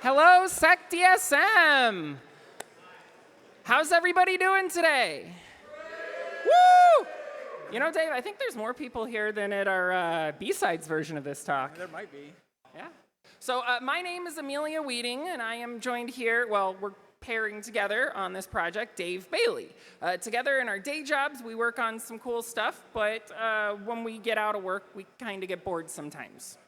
Hello, SecDSM. How's everybody doing today? Woo! You know, Dave, I think there's more people here than at our B-sides version of this talk. There might be. Yeah. So my name is Amelia Wietting, and I am joined here, well, we're pairing together on this project, Dave Bailey. Together in our day jobs, we work on some cool stuff, but when we get out of work, we kind of get bored sometimes.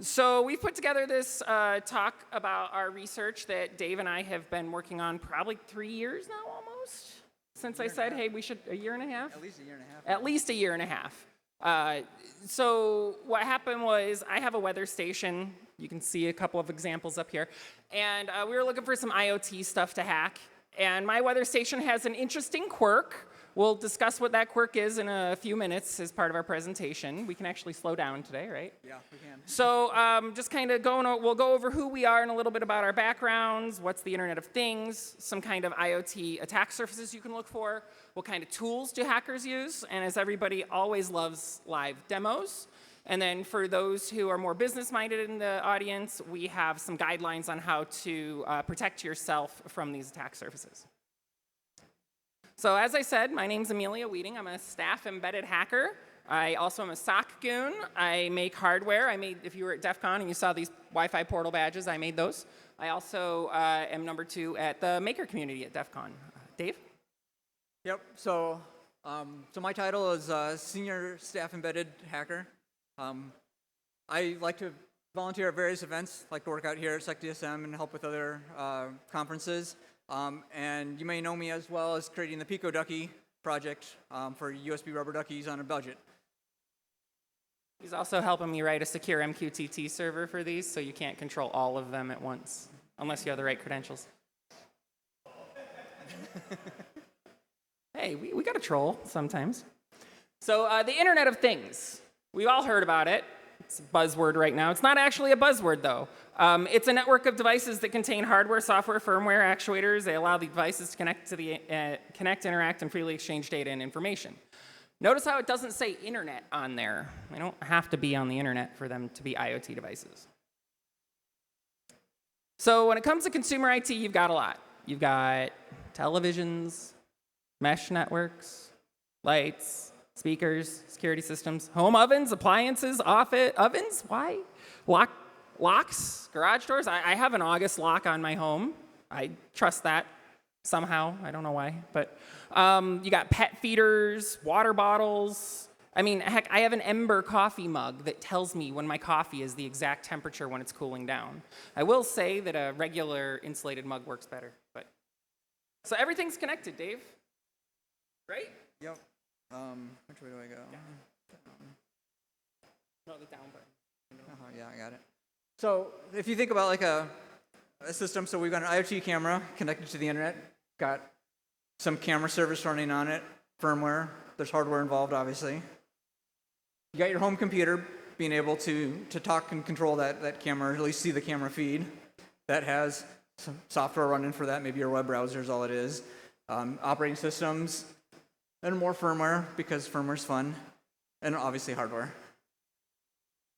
So we put together this talk about our research that Dave and I have been working on probably 3 years now almost, since I said, hey, we should, a year and a half? At least a year and a half. At least a year and a half. So what happened was I have a weather station. You can see a couple of examples up here. And we were looking for some IoT stuff to hack. And my weather station has an interesting quirk. We'll discuss what that quirk is in a few minutes as part of our presentation. We can actually slow down today, right? Yeah, we can. So just kind of we'll go over who we are and a little bit about our backgrounds, what's the Internet of Things, some kind of IoT attack surfaces you can look for, what kind of tools do hackers use, and as everybody always loves live demos. And then for those who are more business-minded in the audience, we have some guidelines on how to protect yourself from these attack surfaces. So as I said, my name's Amelia Wietting. I'm a staff embedded hacker. I also am a SOC goon. I make hardware. If you were at DEF CON and you saw these Wi-Fi portal badges, I made those. I also am number 2 at the maker community at DEF CON. Dave? Yep, so my title is Senior Staff Embedded Hacker. I like to volunteer at various events, like to work out here at SecDSM and help with other conferences. And you may know me as well as creating the Pico Ducky project for USB rubber duckies on a budget. He's also helping me write a secure MQTT server for these, so you can't control all of them at once, unless you have the right credentials. Hey, we got to troll sometimes. So the Internet of Things. We've all heard about it. It's a buzzword right now. It's not actually a buzzword, though. It's a network of devices that contain hardware, software, firmware, actuators. They allow the devices to connect, interact, and freely exchange data and information. Notice how it doesn't say Internet on there. They don't have to be on the Internet for them to be IoT devices. So when it comes to consumer IT, you've got a lot. You've got televisions, mesh networks, lights, speakers, security systems, home ovens, appliances, office ovens. Why? Locks, garage doors. I have an August lock on my home. I trust that somehow. I don't know why. But you got pet feeders, water bottles. I mean, heck, I have an Ember coffee mug that tells me when my coffee is the exact temperature when it's cooling down. I will say that a regular insulated mug works better. So everything's connected, Dave. Right? Yep. Which way do I go? Yeah. No, the down button. Yeah, I got it. So if you think about like a system, so we've got an IoT camera connected to the internet, got some camera service running on it, firmware, there's hardware involved, obviously. You got your home computer being able to talk and control that camera, or at least see the camera feed. That has some software running for that, maybe your web browser is all it is. Operating systems, and more firmware, because firmware's fun, and obviously hardware.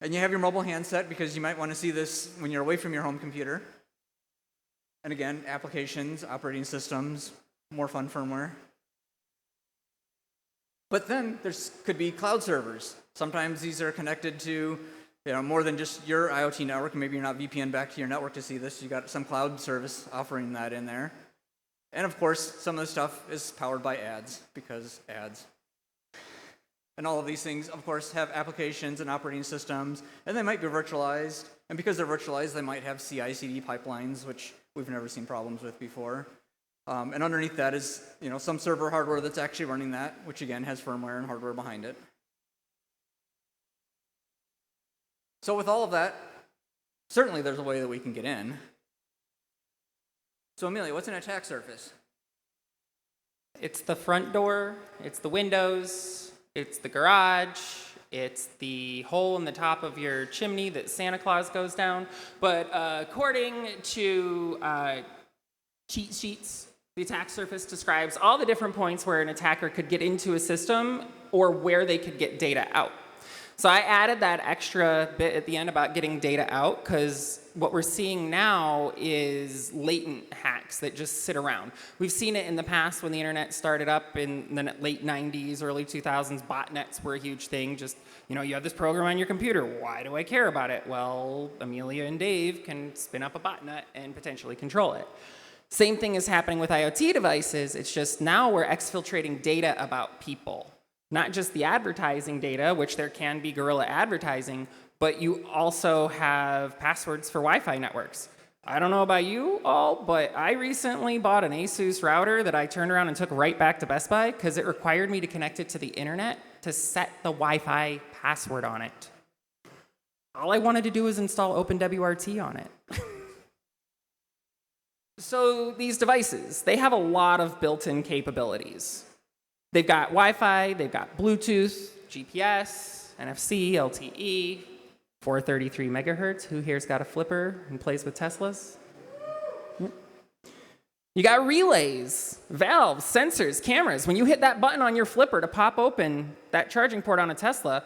And you have your mobile handset, because you might want to see this when you're away from your home computer. And again, applications, operating systems, more fun firmware. But then there could be cloud servers. Sometimes these are connected to more than just your IoT network. Maybe you're not VPN back to your network to see this. You got some cloud service offering that in there. And of course, some of the stuff is powered by ads, because ads. And all of these things, of course, have applications and operating systems, and they might be virtualized. And because they're virtualized, they might have CI/CD pipelines, which we've never seen problems with before. And underneath that is, some server hardware that's actually running that, which again has firmware and hardware behind it. So with all of that, certainly there's a way that we can get in. So Amelia, what's an attack surface? It's the front door, it's the windows, it's the garage, it's the hole in the top of your chimney that Santa Claus goes down. But according to cheat sheets, the attack surface describes all the different points where an attacker could get into a system or where they could get data out. So I added that extra bit at the end about getting data out, because what we're seeing now is latent hacks that just sit around. We've seen it in the past when the internet started up in the late 90s, early 2000s. Botnets were a huge thing. Just, you know, you have this program on your computer. Why do I care about it? Well, Amelia and Dave can spin up a botnet and potentially control it. Same thing is happening with IoT devices. It's just now we're exfiltrating data about people. Not just the advertising data, which there can be guerrilla advertising, but you also have passwords for Wi-Fi networks. I don't know about you all, but I recently bought an Asus router that I turned around and took right back to Best Buy because it required me to connect it to the internet to set the Wi-Fi password on it. All I wanted to do was install OpenWRT on it. So these devices, they have a lot of built-in capabilities. They've got Wi-Fi, they've got Bluetooth, GPS, NFC, LTE, 433 megahertz. Who here's got a flipper and plays with Teslas? Yep. You got relays, valves, sensors, cameras. When you hit that button on your flipper to pop open that charging port on a Tesla,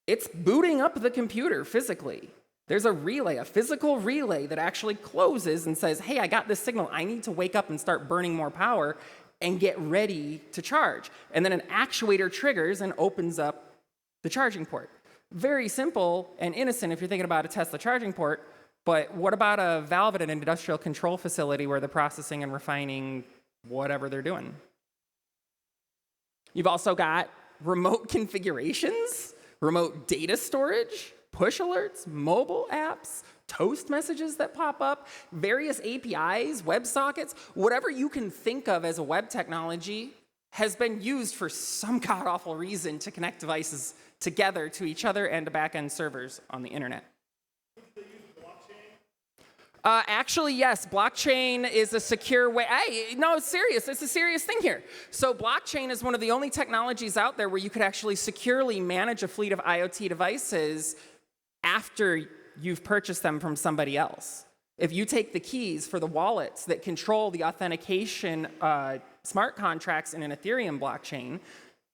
it's booting up the computer physically. There's a relay, a physical relay that actually closes and says, hey, I got this signal. I need to wake up and start burning more power and get ready to charge. And then an actuator triggers and opens up the charging port. Very simple and innocent if you're thinking about a Tesla charging port, but what about a valve at an industrial control facility where they're processing and refining whatever they're doing? You've also got remote configurations, remote data storage, push alerts, mobile apps, toast messages that pop up, various APIs, WebSockets, whatever you can think of as a web technology has been used for some god-awful reason to connect devices together to each other and to back-end servers on the internet. Actually, yes, blockchain is a secure way. Hey, no, it's serious. It's a serious thing here. So blockchain is one of the only technologies out there where you could actually securely manage a fleet of IoT devices after you've purchased them from somebody else. If you take the keys for the wallets that control the authentication smart contracts in an Ethereum blockchain,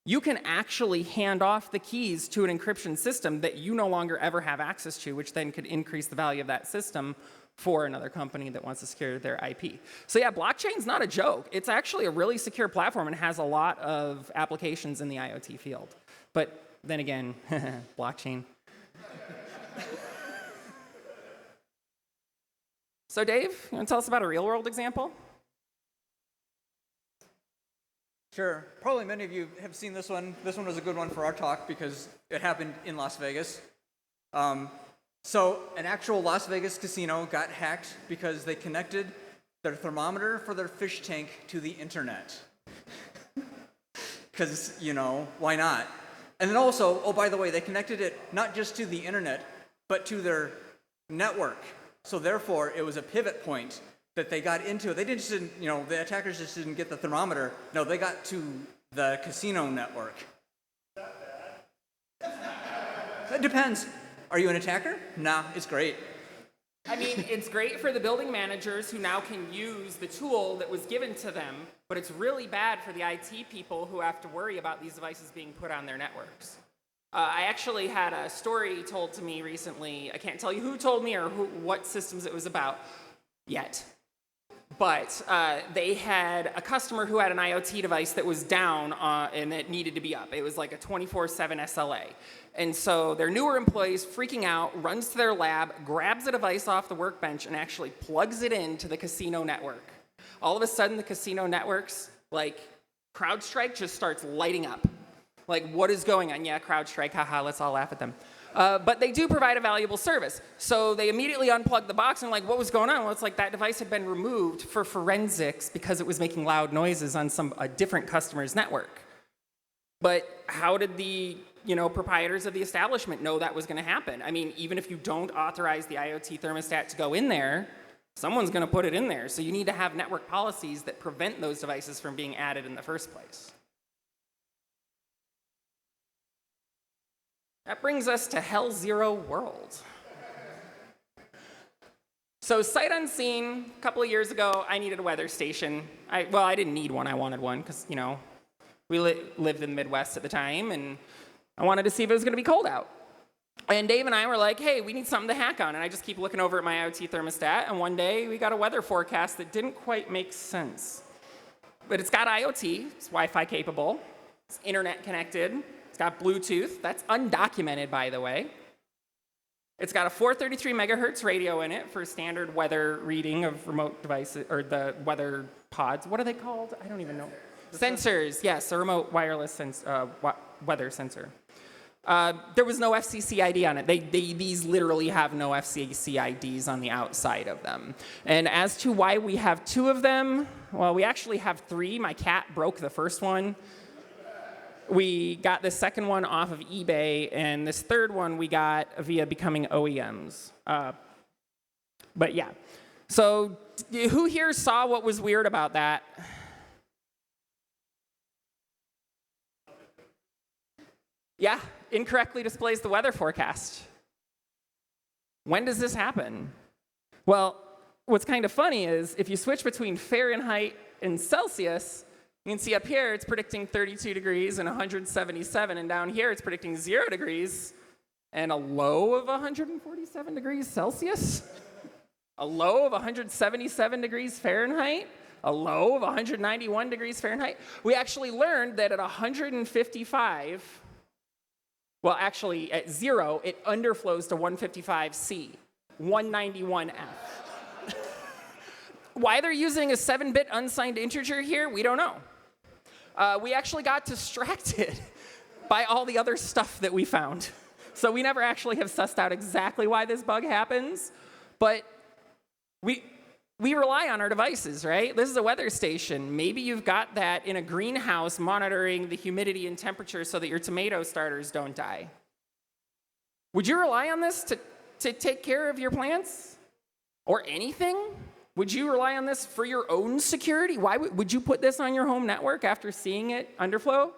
you can actually hand off the keys to an encryption system that you no longer ever have access to, which then could increase the value of that system for another company that wants to secure their IP. So yeah, blockchain's not a joke. It's actually a really secure platform and has a lot of applications in the IoT field. But then again, blockchain. So Dave, you want to tell us about a real-world example? Sure. Probably many of you have seen this one. This one was a good one for our talk because it happened in Las Vegas. So an actual Las Vegas casino got hacked because they connected their thermometer for their fish tank to the internet. Because, you know, why not? And then also, oh, by the way, they connected it not just to the internet, but to their network. So therefore, it was a pivot point that they got into. They didn't, you know, the attackers just didn't get the thermometer. No, they got to the casino network. Is that bad? It depends. Are you an attacker? Nah, it's great. I mean, it's great for the building managers who now can use the tool that was given to them, but it's really bad for the IT people who have to worry about these devices being put on their networks. I actually had a story told to me recently. I can't tell you who told me or what systems it was about yet. But they had a customer who had an IoT device that was down and it needed to be up. It was like a 24/7 SLA. And so their newer employees freaking out, runs to their lab, grabs a device off the workbench and actually plugs it into the casino network. All of a sudden the casino networks, like CrowdStrike just starts lighting up. Like, what is going on? Yeah, CrowdStrike, haha, let's all laugh at them. But they do provide a valuable service. So they immediately unplugged the box and like, what was going on? Well, it's like that device had been removed for forensics because it was making loud noises on a different customer's network. But how did the proprietors of the establishment know that was going to happen? I mean, even if you don't authorize the IoT thermostat to go in there, someone's going to put it in there. So you need to have network policies that prevent those devices from being added in the first place. That brings us to Hell Zero World. So sight unseen, a couple of years ago, I needed a weather station. I didn't need one, I wanted one, because, we lived in the Midwest at the time, and I wanted to see if it was going to be cold out. And Dave and I were like, hey, we need something to hack on. And I just keep looking over at my IoT thermostat, and one day we got a weather forecast that didn't quite make sense. But it's got IoT, it's Wi-Fi capable, it's internet connected, it's got Bluetooth, that's undocumented, by the way. It's got a 433 megahertz radio in it for standard weather reading of remote devices, or the weather pods. What are they called? I don't even know. Sensors, yes, a remote wireless weather sensor. There was no FCC ID on it. These literally have no FCC IDs on the outside of them. And as to why we have 2 of them, well, we actually have 3. My cat broke the first one. We got the second one off of eBay, and this third one we got via becoming OEMs. But yeah. So who here saw what was weird about that? Yeah, incorrectly displays the weather forecast. When does this happen? Well, what's kind of funny is if you switch between Fahrenheit and Celsius, you can see up here it's predicting 32 degrees and 177, and down here it's predicting 0 degrees and a low of 147 degrees Celsius, a low of 177 degrees Fahrenheit, a low of 191 degrees Fahrenheit. We actually learned that at 155, well, actually, at 0, it underflows to 155C, 191F. Why they're using a 7-bit unsigned integer here, we don't know. We actually got distracted by all the other stuff that we found. So we never actually have sussed out exactly why this bug happens, but we rely on our devices, right? This is a weather station. Maybe you've got that in a greenhouse monitoring the humidity and temperature so that your tomato starters don't die. Would you rely on this to take care of your plants? Or anything? Would you rely on this for your own security? Why would you put this on your home network after seeing it underflow?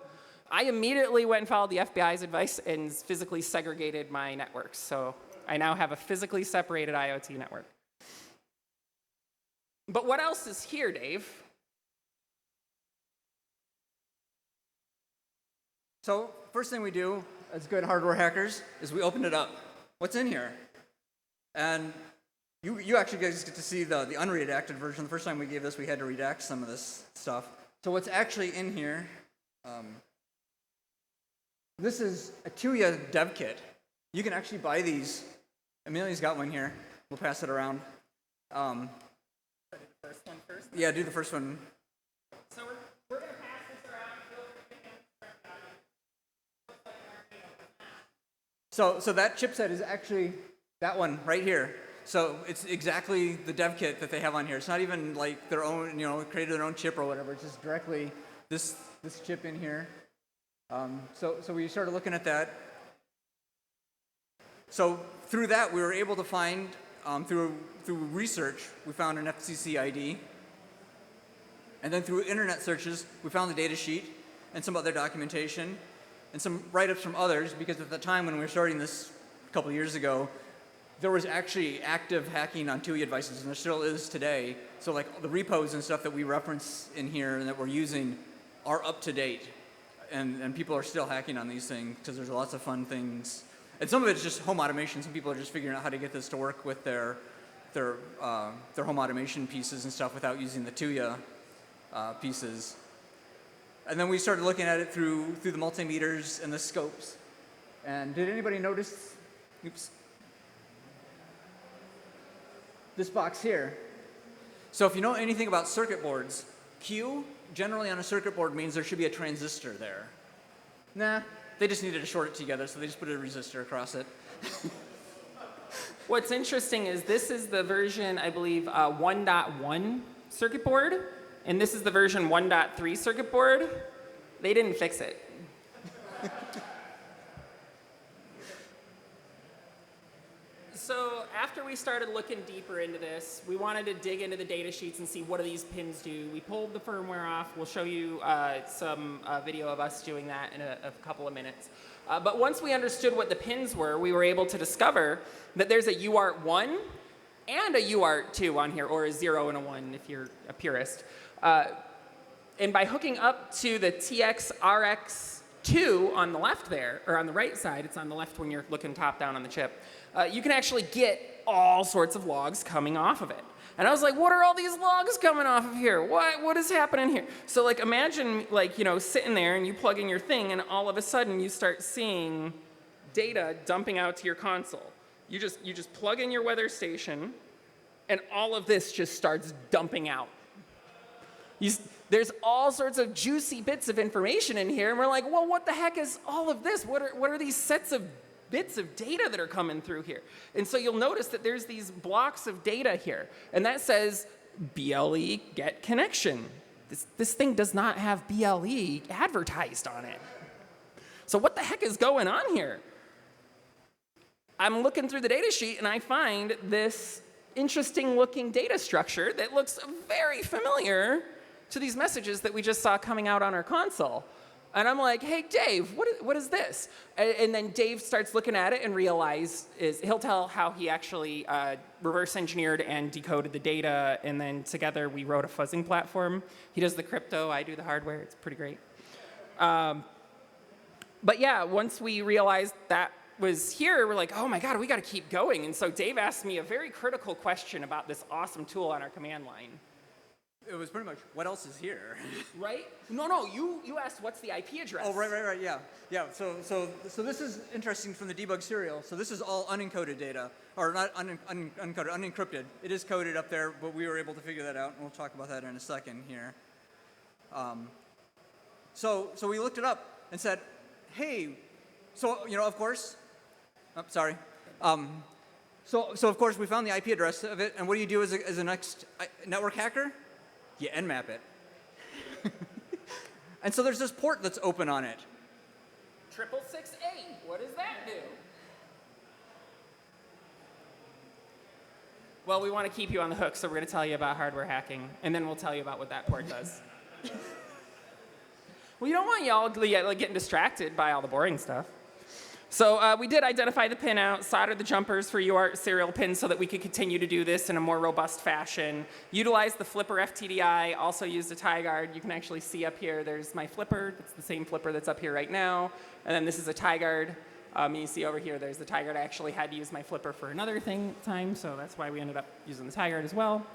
I immediately went and followed the FBI's advice and physically segregated my networks. So I now have a physically separated IoT network. But what else is here, Dave? So first thing we do as good hardware hackers is we open it up. What's in here? And you actually guys get to see the unredacted version. The first time we gave this, we had to redact some of this stuff. So what's actually in here, this is a Tuya dev kit. You can actually buy these. Amelia's got one here. We'll pass it around. First one first? Yeah, do the first one. So we're going to pass this around. So that chipset is actually that one right here. So it's exactly the dev kit that they have on here. It's not even like their own, created their own chip or whatever. It's just directly this chip in here. So we started looking at that. So through that, we were able to find, through research, we found an FCC ID. And then through internet searches, we found the data sheet and some other documentation and some write-ups from others, because at the time when we were starting this a couple years ago, there was actually active hacking on Tuya devices, and there still is today. So like the repos and stuff that we reference in here and that we're using are up to date. And people are still hacking on these things because there's lots of fun things. And some of it's just home automation. Some people are just figuring out how to get this to work with their home automation pieces and stuff without using the Tuya pieces. And then we started looking at it through the multimeters and the scopes. And did anybody notice, this box here? So if you know anything about circuit boards, Q generally on a circuit board means there should be a transistor there. Nah, they just needed to short it together, so they just put a resistor across it. What's interesting is this is the version, I believe, 1.1 circuit board, and this is the version 1.3 circuit board. They didn't fix it. So after we started looking deeper into this, we wanted to dig into the data sheets and see what do these pins do. We pulled the firmware off. We'll show you some video of us doing that in a couple of minutes. But once we understood what the pins were, we were able to discover that there's a UART1 and a UART2 on here, or a 0 and a 1 if you're a purist. And by hooking up to the TX, RX, Two, on the left there, or on the right side, it's on the left when you're looking top down on the chip, you can actually get all sorts of logs coming off of it. And I was like, what are all these logs coming off of here? What is happening here? So like imagine like, sitting there and you plug in your thing and all of a sudden you start seeing data dumping out to your console. You just plug in your weather station and all of this just starts dumping out. There's all sorts of juicy bits of information in here, and we're like, well, what the heck is all of this? What are these sets of bits of data that are coming through here? And so you'll notice that there's these blocks of data here, and that says BLE get connection. This thing does not have BLE advertised on it. So what the heck is going on here? I'm looking through the data sheet, and I find this interesting looking data structure that looks very familiar to these messages that we just saw coming out on our console. And I'm like, hey, Dave, what is this? And then Dave starts looking at it and he'll tell how he actually reverse engineered and decoded the data, and then together we wrote a fuzzing platform. He does the crypto, I do the hardware. It's pretty great. But yeah, once we realized that was here, we're like, oh my God, we got to keep going. And so Dave asked me a very critical question about this awesome tool on our command line. It was pretty much, what else is here? Right? No, you asked what's the IP address. Oh, right, yeah. Yeah, so this is interesting from the debug serial. So this is all unencoded data, or not unencoded, unencrypted. It is coded up there, but we were able to figure that out, and we'll talk about that in a second here. So we looked it up and said, hey, so, of course, sorry. So of course, we found the IP address of it, and what do you do as a next network hacker? You nmap it. And so there's this port that's open on it. 666A, what does that do? Well, we want to keep you on the hook, so we're going to tell you about hardware hacking, and then we'll tell you about what that port does. Well, you don't want y'all getting distracted by all the boring stuff. So we did identify the pinout, solder the jumpers for UART serial pins so that we could continue to do this in a more robust fashion. Utilize the flipper FTDI, also used a tie guard. You can actually see up here, there's my flipper. It's the same flipper that's up here right now. And then this is a tie guard. You see over here, there's the tie guard. I actually had to use my flipper for another time, so that's why we ended up using the tie guard as well.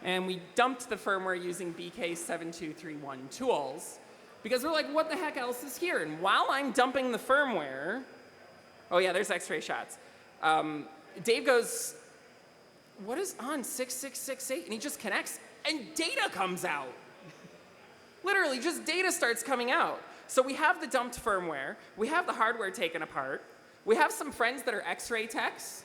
And we dumped the firmware using BK7231 tools because we're like, what the heck else is here? And while I'm dumping the firmware, oh yeah, there's X-ray shots. Dave goes, what is on 6668? And he just connects, and data comes out. Literally, just data starts coming out. So we have the dumped firmware. We have the hardware taken apart. We have some friends that are X-ray techs.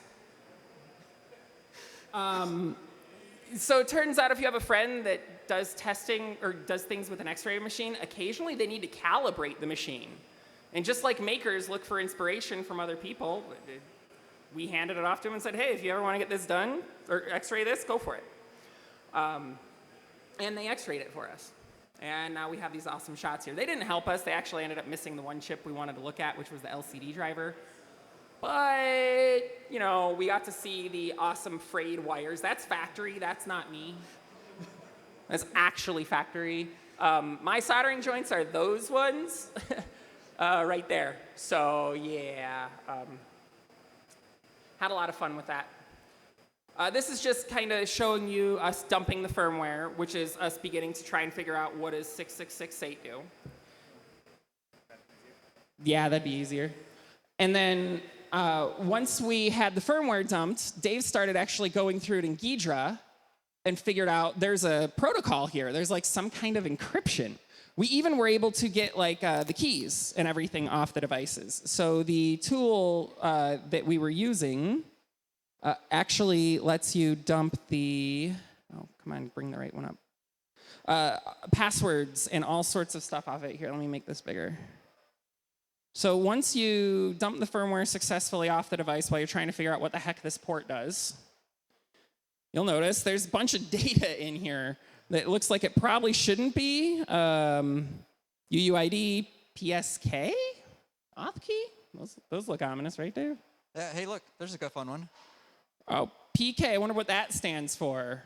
So it turns out if you have a friend that does testing or does things with an X-ray machine, occasionally they need to calibrate the machine. And just like makers look for inspiration from other people, we handed it off to them and said, hey, if you ever want to get this done, or X-ray this, go for it. And they X-rayed it for us. And now we have these awesome shots here. They didn't help us. They actually ended up missing the one chip we wanted to look at, which was the LCD driver. But, we got to see the awesome frayed wires. That's factory. That's not me. That's actually factory. My soldering joints are those ones. Right there. So yeah, had a lot of fun with that. This is just kind of showing you us dumping the firmware, which is us beginning to try and figure out what does 6668 do. Yeah, that'd be easier. And then once we had the firmware dumped, Dave started actually going through it in Ghidra and figured out there's a protocol here. There's like some kind of encryption. We even were able to get the keys and everything off the devices. So the tool that we were using actually lets you dump the, oh, come on, bring the right one up. Passwords and all sorts of stuff off it. Here, let me make this bigger. So once you dump the firmware successfully off the device while you're trying to figure out what the heck this port does, you'll notice there's a bunch of data in here that looks like it probably shouldn't be. UUID, PSK, auth key? Those look ominous, right, Dave? Yeah, hey, look, there's a fun one. Oh, PK, I wonder what that stands for.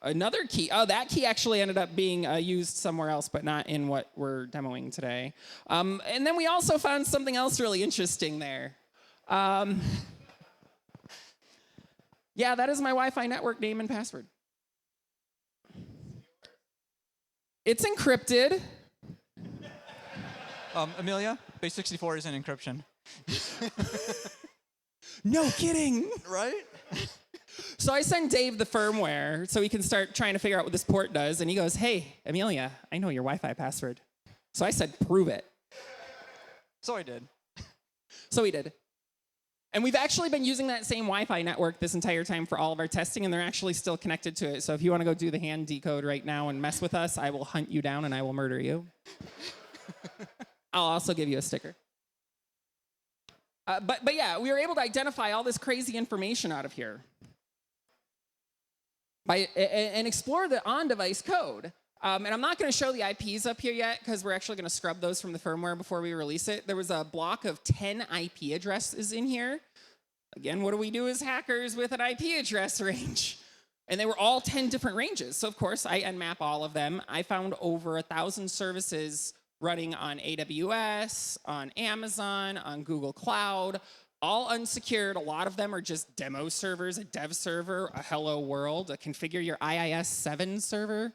Another key. Oh, that key actually ended up being used somewhere else, but not in what we're demoing today. And then we also found something else really interesting there. Yeah, that is my Wi-Fi network name and password. It's encrypted. Amelia, base 64 is in encryption. No kidding. Right? So I send Dave the firmware so he can start trying to figure out what this port does. And he goes, hey, Amelia, I know your Wi-Fi password. So I said, prove it. So I did. So he did. And we've actually been using that same Wi-Fi network this entire time for all of our testing, and they're actually still connected to it. So if you want to go do the hand decode right now and mess with us, I will hunt you down and I will murder you. I'll also give you a sticker. But yeah, we were able to identify all this crazy information out of here and explore the on-device code. And I'm not going to show the IPs up here yet because we're actually going to scrub those from the firmware before we release it. There was a block of 10 IP addresses in here. Again, what do we do as hackers with an IP address range? And they were all 10 different ranges. So, of course, I nmap all of them. I found over 1,000 services running on AWS, on Amazon, on Google Cloud, all unsecured. A lot of them are just demo servers, a dev server, a hello world, a configure your IIS 7 server.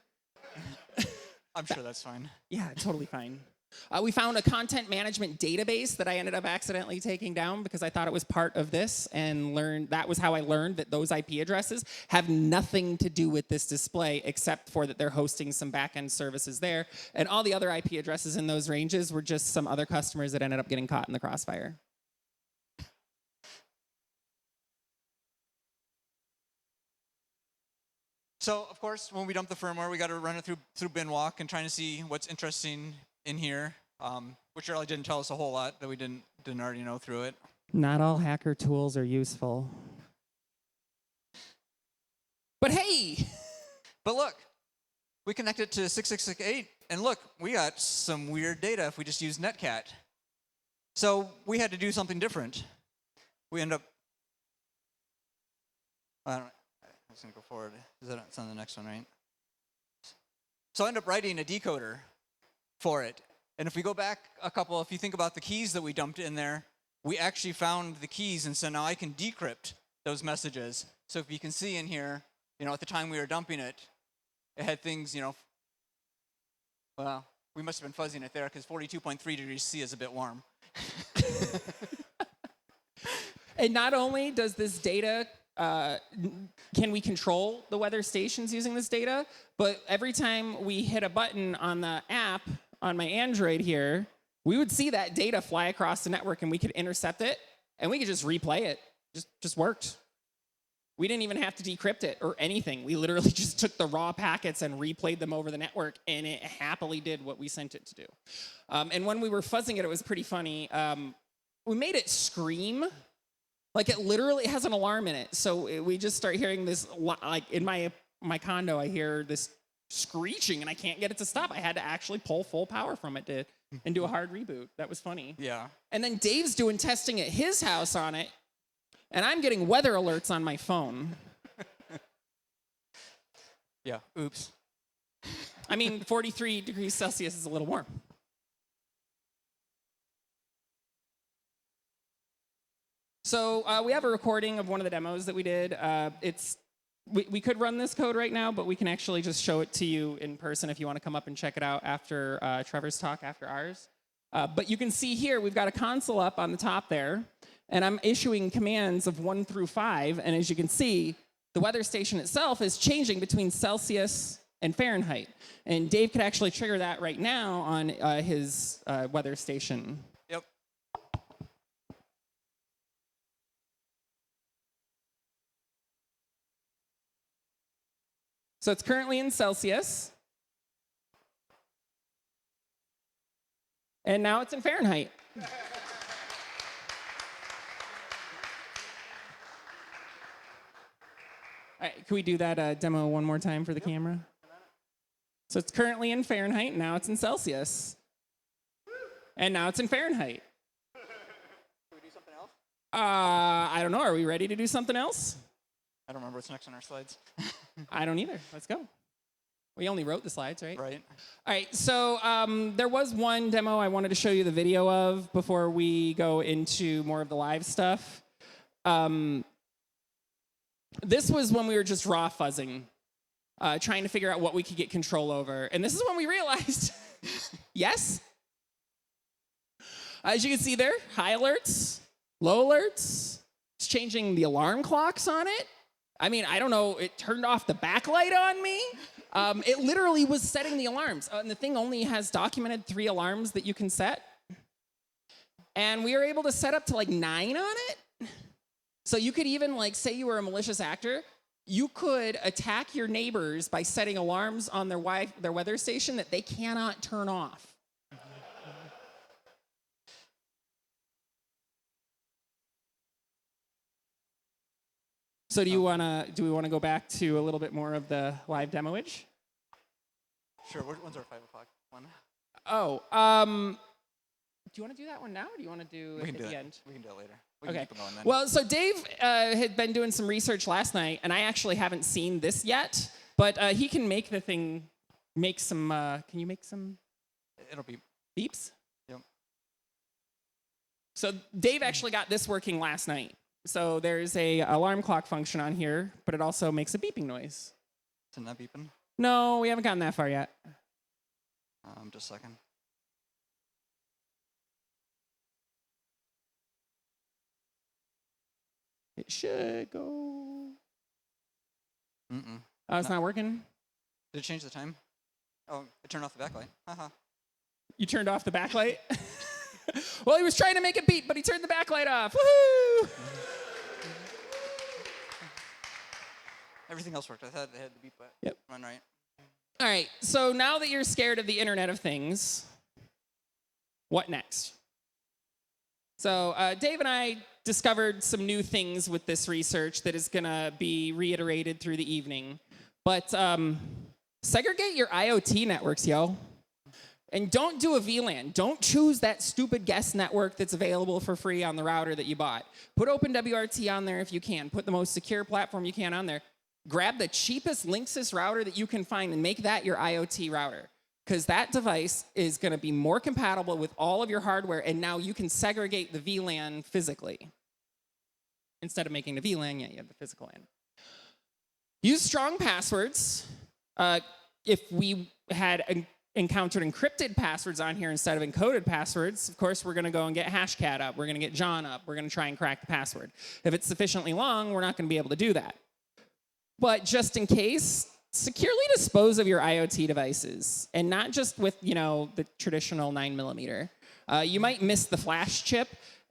I'm sure that's fine. Yeah, totally fine. We found a content management database that I ended up accidentally taking down because I thought it was part of this, and that was how I learned that those IP addresses have nothing to do with this display except for that they're hosting some back-end services there. And all the other IP addresses in those ranges were just some other customers that ended up getting caught in the crossfire. So, of course, when we dump the firmware, we got to run it through binwalk and trying to see what's interesting in here, which really didn't tell us a whole lot that we didn't already know through it. Not all hacker tools are useful. But hey! But look, we connected to 6668, and look, we got some weird data if we just use Netcat. So we had to do something different. We end up, I was going to go forward. It's on the next one, right? So I end up writing a decoder for it. And if we go back if you think about the keys that we dumped in there, we actually found the keys, and so now I can decrypt those messages. So if you can see in here, at the time we were dumping it, it had things, well, we must have been fuzzing it there because 42.3 degrees C is a bit warm. And not only does this data can we control the weather stations using this data, but every time we hit a button on the app on my Android here, we would see that data fly across the network and we could intercept it and we could just replay it. Just worked. We didn't even have to decrypt it or anything. We literally just took the raw packets and replayed them over the network, and it happily did what we sent it to do. And when we were fuzzing it, it was pretty funny. We made it scream. Like, it literally has an alarm in it. So we just start hearing this, like in my condo, I hear this screeching and I can't get it to stop. I had to actually pull full power from it and do a hard reboot. That was funny. Yeah. And then Dave's doing testing at his house on it, and I'm getting weather alerts on my phone. Yeah, oops. I mean, 43 degrees Celsius is a little warm. So we have a recording of one of the demos that we did. We could run this code right now, but we can actually just show it to you in person if you want to come up and check it out after Trevor's talk, after ours. But you can see here, we've got a console up on the top there, and I'm issuing commands of 1 through 5, and as you can see, the weather station itself is changing between Celsius and Fahrenheit. And Dave could actually trigger that right now on his weather station. Yep. So it's currently in Celsius. And now it's in Fahrenheit. All right, can we do that demo one more time for the camera? So it's currently in Fahrenheit, now it's in Celsius. And now it's in Fahrenheit. Can we do something else? I don't know, are we ready to do something else? I don't remember what's next on our slides. I don't either. Let's go. We only wrote the slides, right? Right. All right, so there was one demo I wanted to show you the video of before we go into more of the live stuff. This was when we were just raw fuzzing, trying to figure out what we could get control over. And this is when we realized, yes? As you can see there, high alerts, low alerts. It's changing the alarm clocks on it. I mean, I don't know, it turned off the backlight on me. It literally was setting the alarms. And the thing only has documented 3 alarms that you can set. And we were able to set up to like 9 on it. So you could even, like, say you were a malicious actor, you could attack your neighbors by setting alarms on their weather station that they cannot turn off. So do we want to go back to a little bit more of the live demoage? Sure. When's our 5 o'clock one? Oh, do you want to do that one now, or do you want to do it at the end? We can do it later. Okay. Well, so Dave had been doing some research last night, and I actually haven't seen this yet, but he can make the thing make some. Can you make some? It'll beep. Beeps? Yep. So Dave actually got this working last night. So there's a alarm clock function on here, but it also makes a beeping noise. Is it not beeping? No, we haven't gotten that far yet. Just a second. It should go. Mm-mm. Oh, it's not working? Did it change the time? Oh, it turned off the backlight. Haha. You turned off the backlight? Well, he was trying to make it beep, but he turned the backlight off. Woohoo! Everything else worked. I thought they had the beep run right. All right, so now that you're scared of the Internet of Things, what next? So Dave and I discovered some new things with this research that is going to be reiterated through the evening. But segregate your IoT networks, yo. And don't do a VLAN. Don't choose that stupid guest network that's available for free on the router that you bought. Put OpenWRT on there if you can. Put the most secure platform you can on there. Grab the cheapest Linksys router that you can find and make that your IoT router. Because that device is going to be more compatible with all of your hardware, and now you can segregate the VLAN physically. Instead of making the VLAN, you have the physical LAN. Use strong passwords. If we had encountered encrypted passwords on here instead of encoded passwords, of course, we're going to go and get Hashcat up. We're going to get John up. We're going to try and crack the password. If it's sufficiently long, we're not going to be able to do that. But just in case, securely dispose of your IoT devices, and not just with, the traditional 9mm. You might miss the flash chip,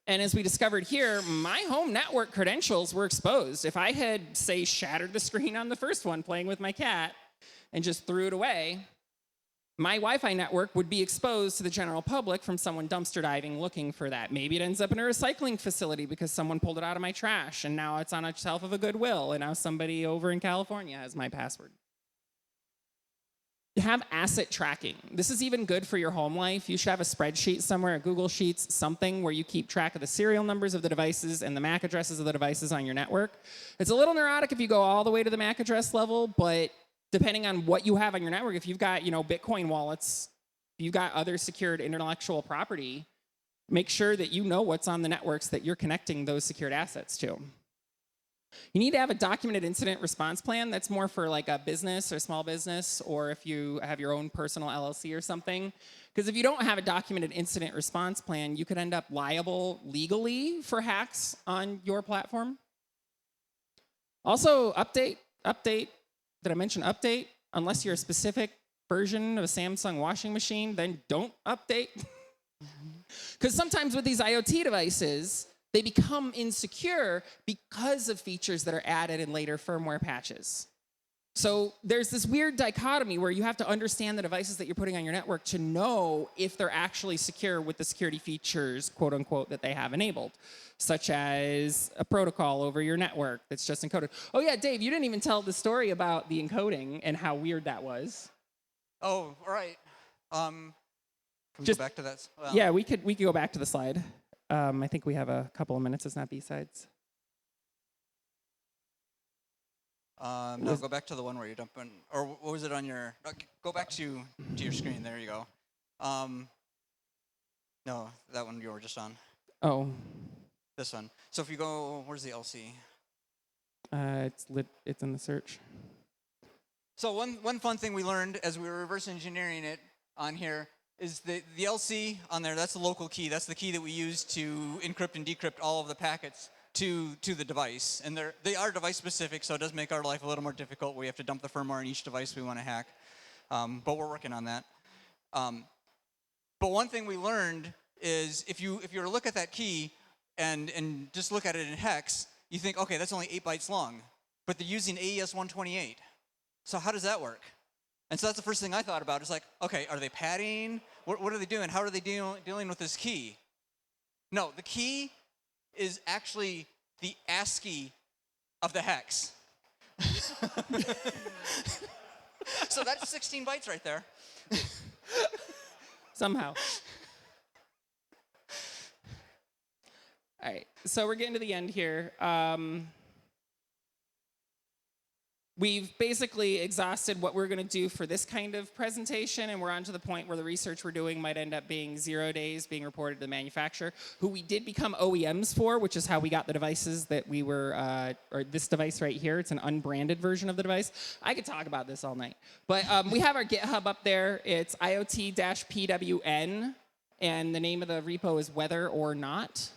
and as we discovered here, my home network credentials were exposed. If I had, say, shattered the screen on the first one playing with my cat and just threw it away, my Wi-Fi network would be exposed to the general public from someone dumpster diving looking for that. Maybe it ends up in a recycling facility because someone pulled it out of my trash, and now it's on a shelf of a Goodwill, and now somebody over in California has my password. Have asset tracking. This is even good for your home life. You should have a spreadsheet somewhere, a Google Sheets, something where you keep track of the serial numbers of the devices and the MAC addresses of the devices on your network. It's a little neurotic if you go all the way to the MAC address level, but depending on what you have on your network, if you've got, Bitcoin wallets, if you've got other secured intellectual property, make sure that you know what's on the networks that you're connecting those secured assets to. You need to have a documented incident response plan. That's more for like a business or small business, or if you have your own personal LLC or something. Because if you don't have a documented incident response plan, you could end up liable legally for hacks on your platform. Also, update. Did I mention update? Unless you're a specific version of a Samsung washing machine, then don't update. Because sometimes with these IoT devices, they become insecure because of features that are added in later firmware patches. So there's this weird dichotomy where you have to understand the devices that you're putting on your network to know if they're actually secure with the security features, quote unquote, that they have enabled, such as a protocol over your network that's just encoded. Oh yeah, Dave, you didn't even tell the story about the encoding and how weird that was. Oh, all right. Can we go back to that? Well, yeah, we could go back to the slide. I think we have a couple of minutes. It's not B-sides. No, go back to the one where you're dumping, or what was it on your? Go back to your screen. There you go. No, that one you were just on. Oh. This one. So if you go, where's the LC? It's in the search. So one fun thing we learned as we were reverse engineering it on here is the LC on there. That's the local key. That's the key that we use to encrypt and decrypt all of the packets to the device. And they are device specific, so it does make our life a little more difficult. We have to dump the firmware on each device we want to hack, but we're working on that. But one thing we learned is if you were to look at that key and just look at it in hex, you think, okay, that's only 8 bytes long, but they're using AES 128. So how does that work? And so that's the first thing I thought about. It's like, okay, are they padding? What are they doing? How are they dealing with this key? No, the key is actually the ASCII of the hex. So that's 16 bytes right there. Somehow. All right, so we're getting to the end here. We've basically exhausted what we're going to do for this kind of presentation, and we're on to the point where the research we're doing might end up being 0 days being reported to the manufacturer, who we did become OEMs for, which is how we got the devices that we were, or this device right here. It's an unbranded version of the device. I could talk about this all night. But we have our GitHub up there. It's IoT-PWN, and the name of the repo is Whether or Not.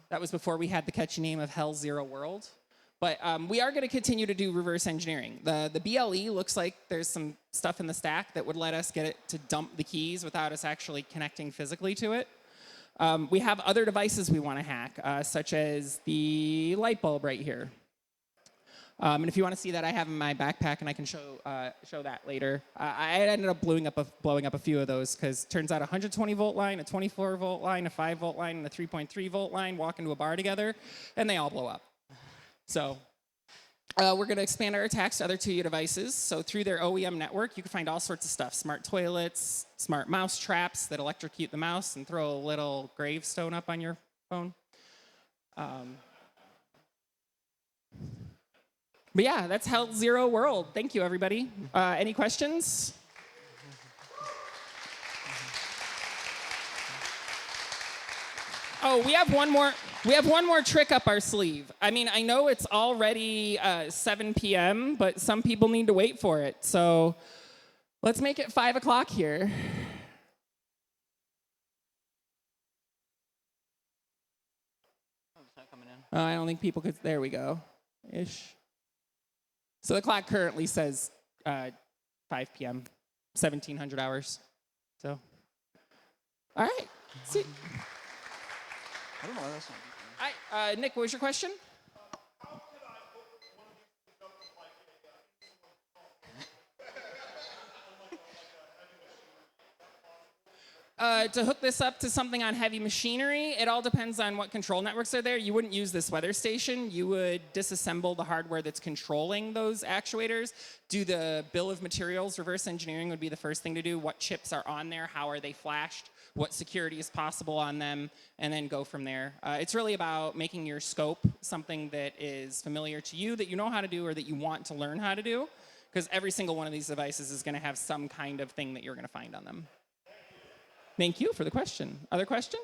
That was before we had the catchy name of Hell Zero World. But we are going to continue to do reverse engineering. The BLE looks like there's some stuff in the stack that would let us get it to dump the keys without us actually connecting physically to it. We have other devices we want to hack, such as the light bulb right here. And if you want to see that, I have in my backpack, and I can show that later. I ended up blowing up a few of those because it turns out a 120-volt line, a 24-volt line, a 5-volt line, and a 3.3-volt line walk into a bar together, and they all blow up. So we're going to expand our attacks to other 2U devices. So through their OEM network, you can find all sorts of stuff. Smart toilets, smart mouse traps that electrocute the mouse and throw a little gravestone up on your phone. But yeah, that's Hell Zero World. Thank you, everybody. Any questions? Oh, we have one more trick up our sleeve. I mean, I know it's already 7 p.m., but some people need to wait for it. So let's make it 5 o'clock here. Oh, it's not coming in. I don't think people could. There we go. Ish. So the clock currently says 5 p.m., 1700 hours. So, all right. See. I don't know why that's not. All right, Nick, what was your question? To hook this up to something on heavy machinery, it all depends on what control networks are there. You wouldn't use this weather station. You would disassemble the hardware that's controlling those actuators, do the bill of materials. Reverse engineering would be the first thing to do. What chips are on there? How are they flashed? What security is possible on them? And then go from there. It's really about making your scope something that is familiar to you, that you know how to do, or that you want to learn how to do. Because every single one of these devices is going to have some kind of thing that you're going to find on them. Thank you for the question. Other question?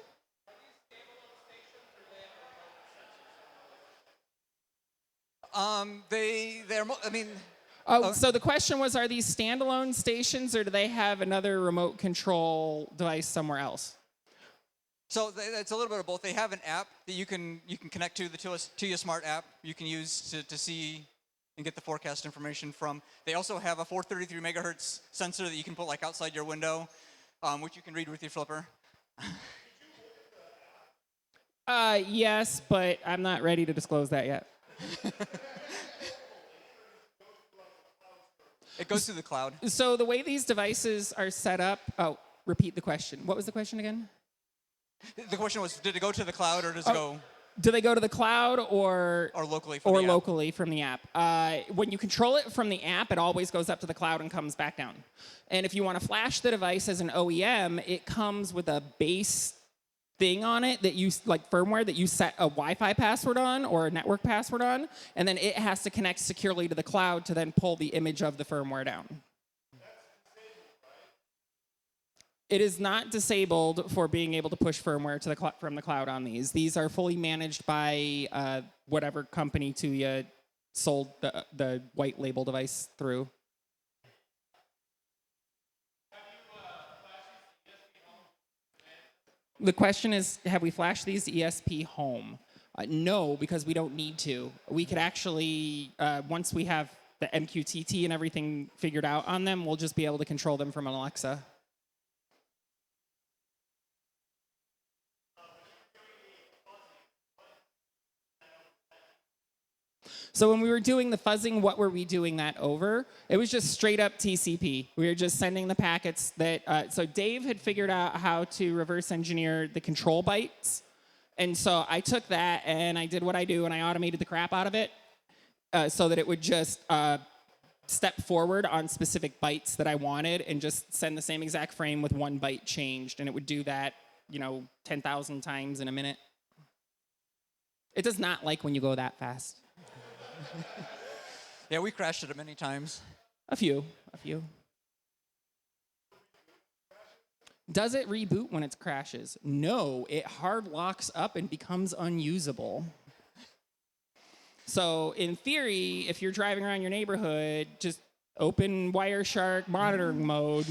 So the question was, are these standalone stations, or do they have another remote control device somewhere else? So it's a little bit of both. They have an app that you can connect to, the TUA Smart app you can use to see and get the forecast information from. They also have a 433 megahertz sensor that you can put like outside your window, which you can read with your flipper. Yes, but I'm not ready to disclose that yet. It goes through the cloud. So the way these devices are set up, repeat the question. What was the question again? The question was, did it go to the cloud, or does it go? Do they go to the cloud or locally from the app? When you control it from the app, it always goes up to the cloud and comes back down. And if you want to flash the device as an OEM, it comes with a base thing on it that you, like firmware that you set a Wi-Fi password on or a network password on, and then it has to connect securely to the cloud to then pull the image of the firmware down. It is not disabled for being able to push firmware to the from the cloud on these. These are fully managed by whatever company to you sold the white label device through. The question is, have we flashed these to ESP home? No, because we don't need to. We could actually, once we have the MQTT and everything figured out on them, we'll just be able to control them from an Alexa. So when we were doing the fuzzing, what were we doing that over? It was just straight up TCP. We were just sending the packets that, so Dave had figured out how to reverse engineer the control bytes. And so I took that and I did what I do and I automated the crap out of it so that it would just step forward on specific bytes that I wanted and just send the same exact frame with one byte changed. And it would do that, 10,000 times in a minute. It does not like when you go that fast. Yeah, we crashed it many times. A few. Does it reboot when it crashes? No, it hard locks up and becomes unusable. So in theory, if you're driving around your neighborhood, just open Wireshark monitoring mode,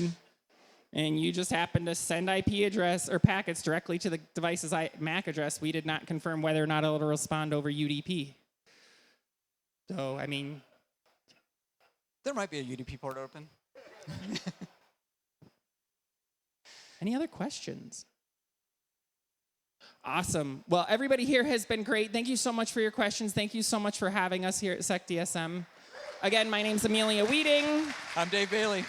and you just happen to send IP address or packets directly to the device's MAC address, we did not confirm whether or not it'll respond over UDP. So, I mean... There might be a UDP port open. Any other questions? Awesome. Well, everybody here has been great. Thank you so much for your questions. Thank you so much for having us here at SecDSM. Again, my name's Amelia Wietting. I'm Dave Bailey.